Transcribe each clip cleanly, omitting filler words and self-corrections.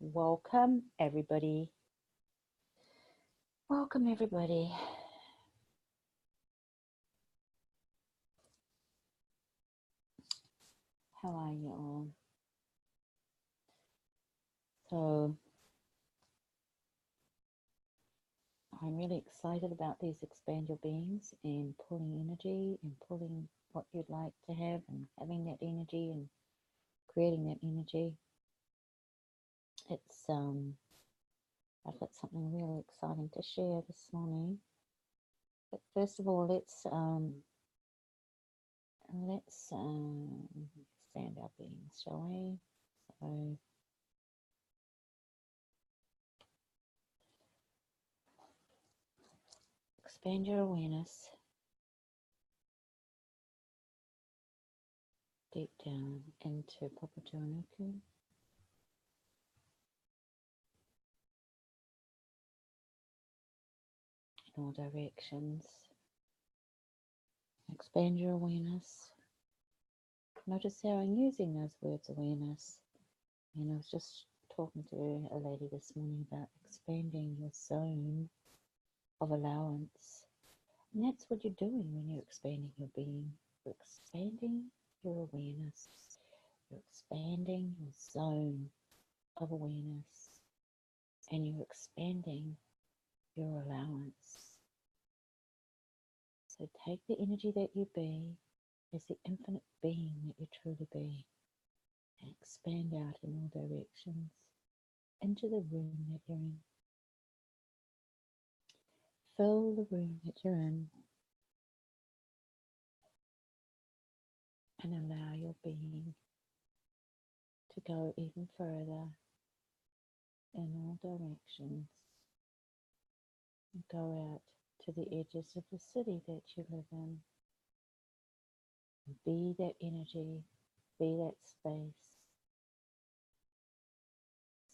Welcome, everybody. Welcome, everybody. How are you all? So, I'm really excited about these expand your beings and pulling energy and pulling what you'd like to have and having that energy and creating that energy. It's I've got something really exciting to share this morning. But first of all, let's expand our beings, shall we? So, expand your awareness deep down into Papajuanuku. In all directions. Expand your awareness. Notice how I'm using those words awareness. And I was just talking to a lady this morning about expanding your zone of allowance. And that's what you're doing when you're expanding your being. You're expanding your awareness. You're expanding your zone of awareness. And you're expanding your allowance. So take the energy that you be as the infinite being that you truly be and expand out in all directions into the room that you're in. Fill the room that you're in and allow your being to go even further in all directions and go out to the edges of the city that you live in. Be that energy, be that space,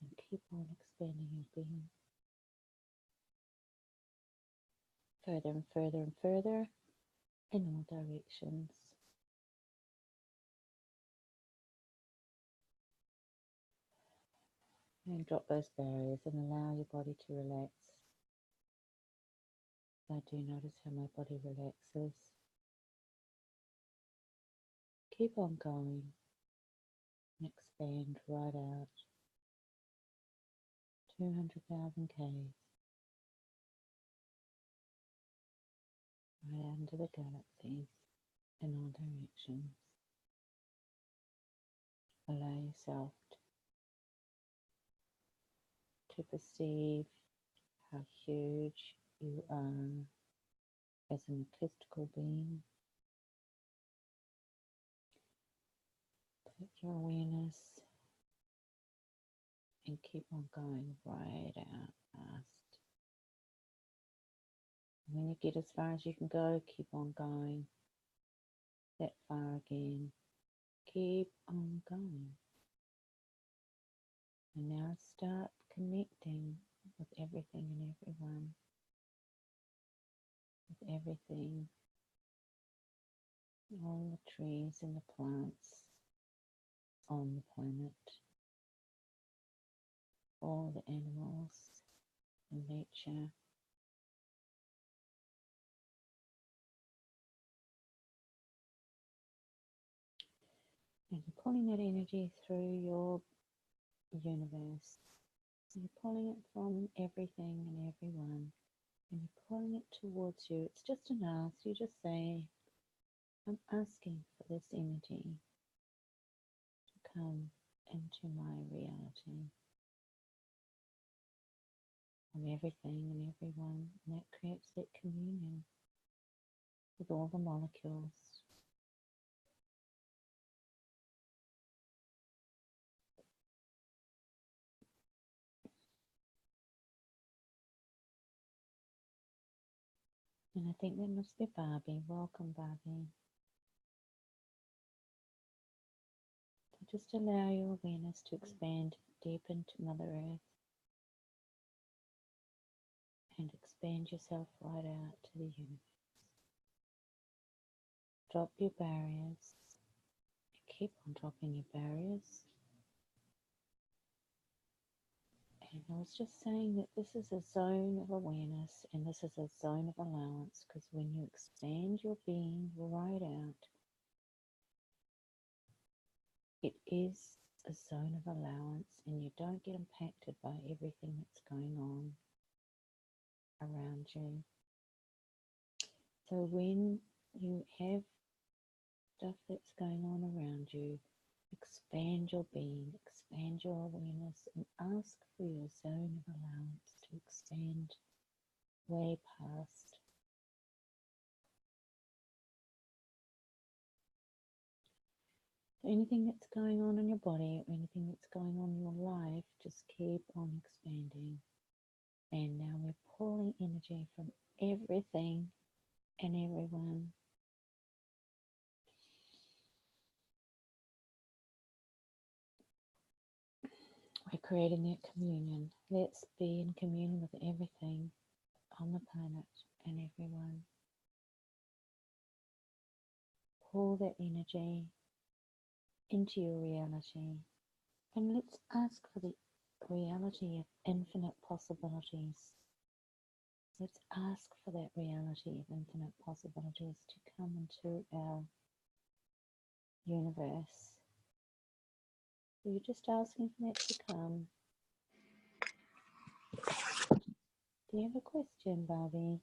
and keep on expanding your being further and further and further in all directions. And drop those barriers and allow your body to relax. I do notice how my body relaxes. Keep on going and expand right out 200,000 Ks right out into the galaxies in all directions. Allow yourself to perceive how huge you are as an mystical being. Put your awareness and keep on going right out past. When you get as far as you can go, keep on going that far again. Keep on going. And now start connecting with everything and everyone, with everything, all the trees and the plants on the planet, all the animals and nature. And you're pulling that energy through your universe. You're pulling it from everything and everyone. And you're pulling it towards you. It's just an ask. You just say, I'm asking for this energy to come into my reality. From everything and everyone. And that creates that communion with all the molecules. And I think that must be Barbie. Welcome, Barbie. So just allow your awareness to expand deep into Mother Earth and expand yourself right out to the universe. Drop your barriers. Keep on dropping your barriers. I was just saying that this is a zone of awareness and this is a zone of allowance, because when you expand your being right out, it is a zone of allowance and you don't get impacted by everything that's going on around you. So when you have stuff that's going on around you, expand your being, expand your awareness, and ask for your zone of allowance to expand way past. So anything that's going on in your body or anything that's going on in your life, just keep on expanding. And now we're pulling energy from everything and everyone. We're creating that communion. Let's be in communion with everything on the planet and everyone. Pull that energy into your reality, and let's ask for the reality of infinite possibilities. Let's ask for that reality of infinite possibilities to come into our universe. So you're just asking for that to come. Do you have a question, Barbie?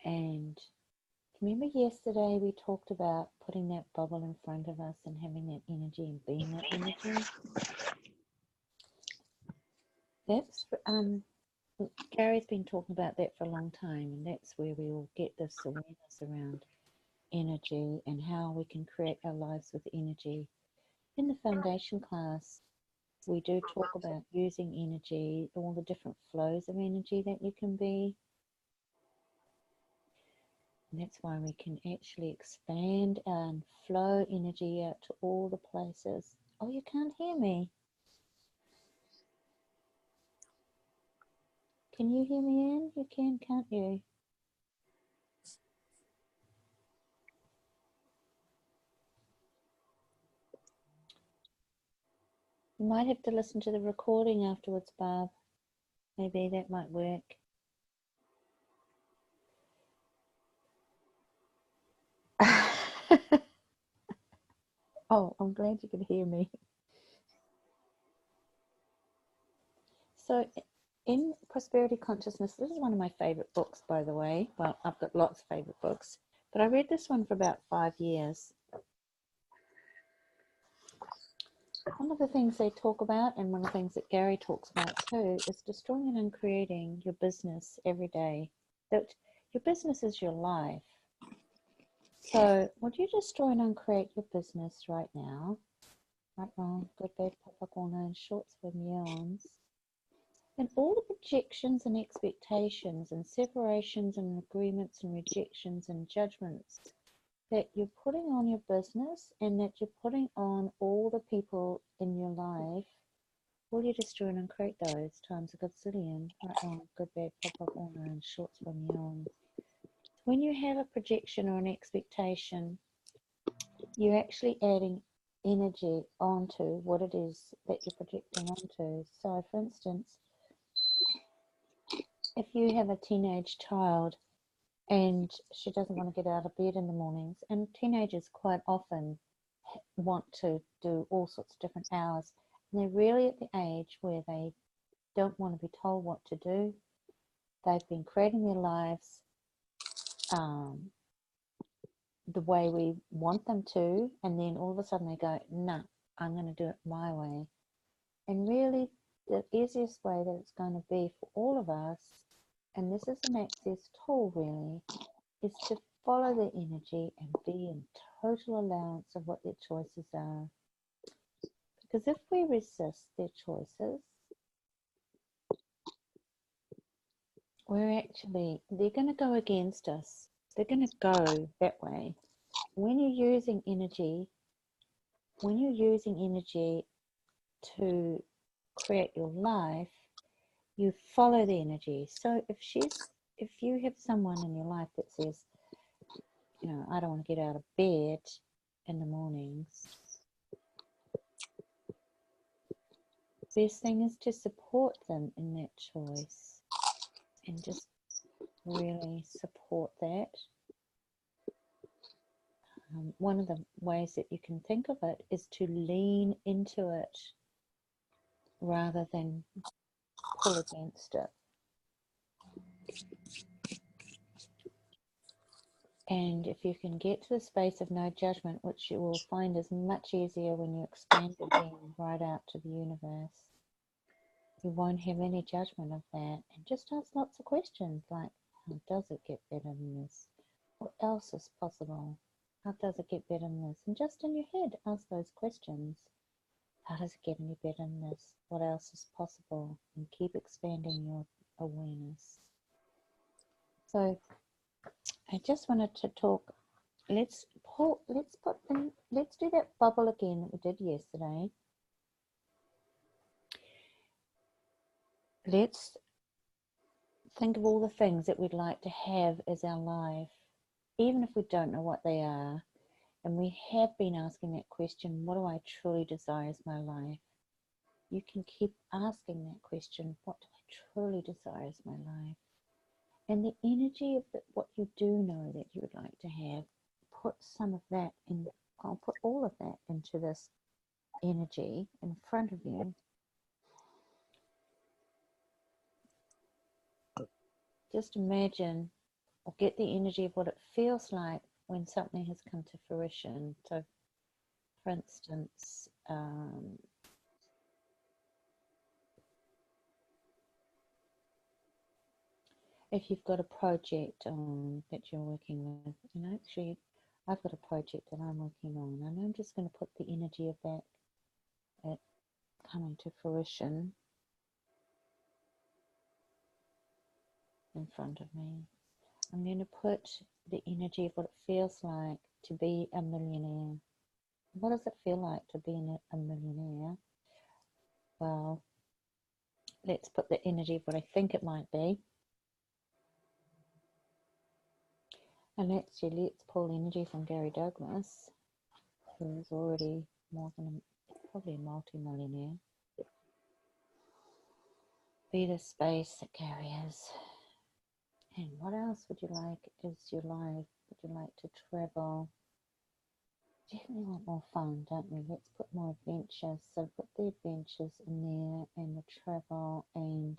And remember yesterday we talked about putting that bubble in front of us and having that energy and being that energy? That's Gary's been talking about that for a long time, and that's where we all get this awareness around energy and how we can create our lives with energy. In the foundation class, we do talk about using energy, all the different flows of energy that you can be. And that's why we can actually expand and flow energy out to all the places. Oh, you can't hear me? Can you hear me, Anne? You can, can't you? You might have to listen to the recording afterwards, Barb. Maybe that might work. Oh, I'm glad you could hear me. So in Prosperity Consciousness, this is one of my favorite books, by the way. Well, I've got lots of favorite books, but I read this one for about 5 years. One of the things they talk about, and one of the things that Gary talks about too, is destroying and uncreating your business every day. That your business is your life. So would you destroy and uncreate your business right now? Right, wrong, good, bad, pop, corner, and shorts with yawns. And all the projections and expectations and separations and agreements and rejections and judgments that you're putting on your business and that you're putting on all the people in your life, will you destroy and uncreate those times a gazillion? Right, wrong, good, bad, pop, corner, and shorts with yawns. When you have a projection or an expectation, you're actually adding energy onto what it is that you're projecting onto. So, for instance, if you have a teenage child and she doesn't want to get out of bed in the mornings, and teenagers quite often want to do all sorts of different hours, and they're really at the age where they don't want to be told what to do. They've been creating their lives the way we want them to, and then all of a sudden they go, nah, I'm going to do it my way. And really, the easiest way that it's going to be for all of us, and this is an access tool really, is to follow their energy and be in total allowance of what their choices are. Because if we resist their choices, they're going to go against us. They're going to go that way. When you're using energy to create your life, you follow the energy. So if you have someone in your life that says, I don't want to get out of bed in the mornings, best thing is to support them in that choice and just really support that. One of the ways that you can think of it is to lean into it rather than pull against it. And if you can get to the space of no judgment, which you will find is much easier when you expand your being right out to the universe, you won't have any judgment of that. And just ask lots of questions like, how does it get better than this? What else is possible? How does it get better than this? And just in your head, ask those questions. How does it get any better than this? What else is possible? And keep expanding your awareness. So I just wanted to talk. Let's do that bubble again that we did yesterday. Let's think of all the things that we'd like to have as our life, even if we don't know what they are. And we have been asking that question, what do I truly desire as my life? You can keep asking that question, what do I truly desire as my life? And the energy of what you do know that you would like to have, put some of that in. I'll put all of that into this energy in front of you. Just imagine or get the energy of what it feels like when something has come to fruition. So, for instance, if you've got a project on that you're working with, and actually I've got a project that I'm working on, and I'm just going to put the energy of that coming to fruition in front of me. I'm going to put the energy of what it feels like to be a millionaire. What does it feel like to be a millionaire? Well, let's put the energy of what I think it might be. And let's pull energy from Gary Douglas, who is already probably a multi-millionaire. Be the space that Gary is. And what else would you like is your life? Would you like to travel? Definitely want more fun, don't we? Let's put more adventures. So put the adventures in there and the travel and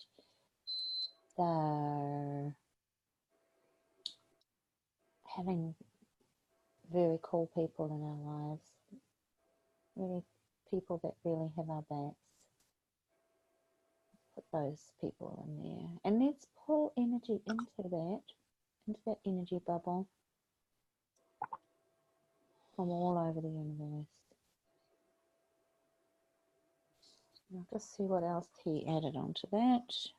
the having very cool people in our lives. Really people that really have our backs. Put those people in there. And let's pull energy into that energy bubble from all over the universe. And I'll just see what else he added onto that.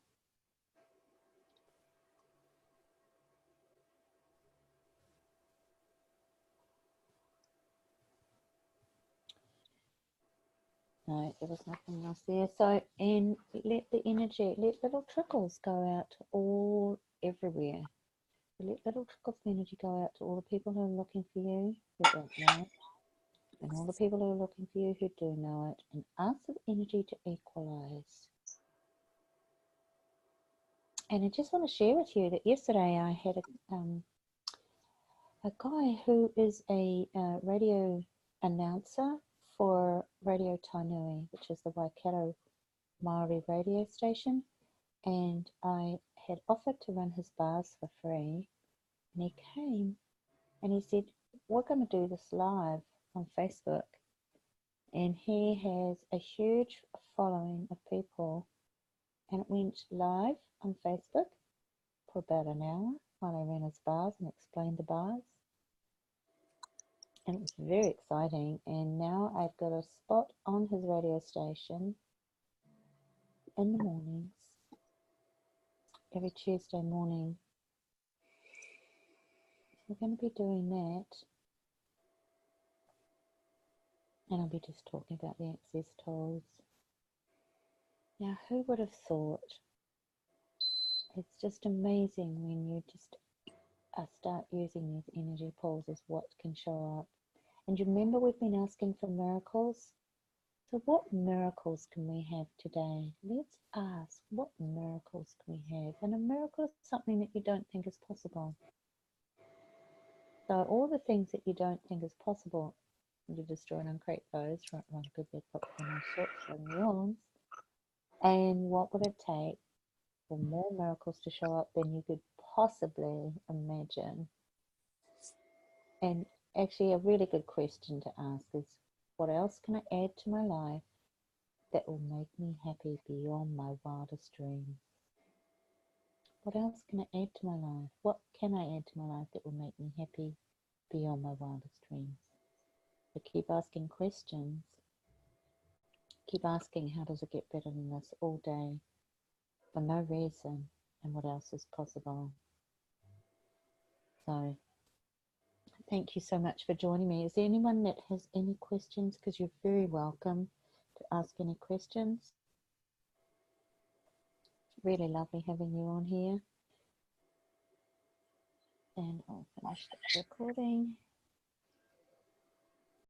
No, there was nothing else there. So, and let little trickles go out to everywhere. Let little trickles of energy go out to all the people who are looking for you, who don't know it, and all the people who are looking for you who do know it, and ask for the energy to equalize. And I just want to share with you that yesterday I had a guy who is a radio announcer for Radio Tainui, which is the Waikato Maori radio station, and I had offered to run his bars for free, and he came and he said, we're going to do this live on Facebook, and he has a huge following of people, and it went live on Facebook for about an hour while I ran his bars and explained the bars. And it was very exciting, and now I've got a spot on his radio station in the mornings, every Tuesday morning. We're going to be doing that, and I'll be just talking about the access tools. Now, who would have thought? It's just amazing when you just start using these energy pools as what can show up. And you remember we've been asking for miracles? So what miracles can we have today? Let's ask, what miracles can we have? And a miracle is something that you don't think is possible. So all the things that you don't think is possible, you destroy and uncreate those, right, run a good bed, popcorn and chips and yawns. And what would it take for more miracles to show up than you could possibly imagine? And actually a really good question to ask is, what else can I add to my life that will make me happy beyond my wildest dreams? What else can I add to my life? What can I add to my life that will make me happy beyond my wildest dreams? So keep asking questions. Keep asking, how does it get better than this, all day for no reason, and what else is possible? So thank you so much for joining me. Is there anyone that has any questions? Because you're very welcome to ask any questions. Really lovely having you on here. And I'll finish the recording.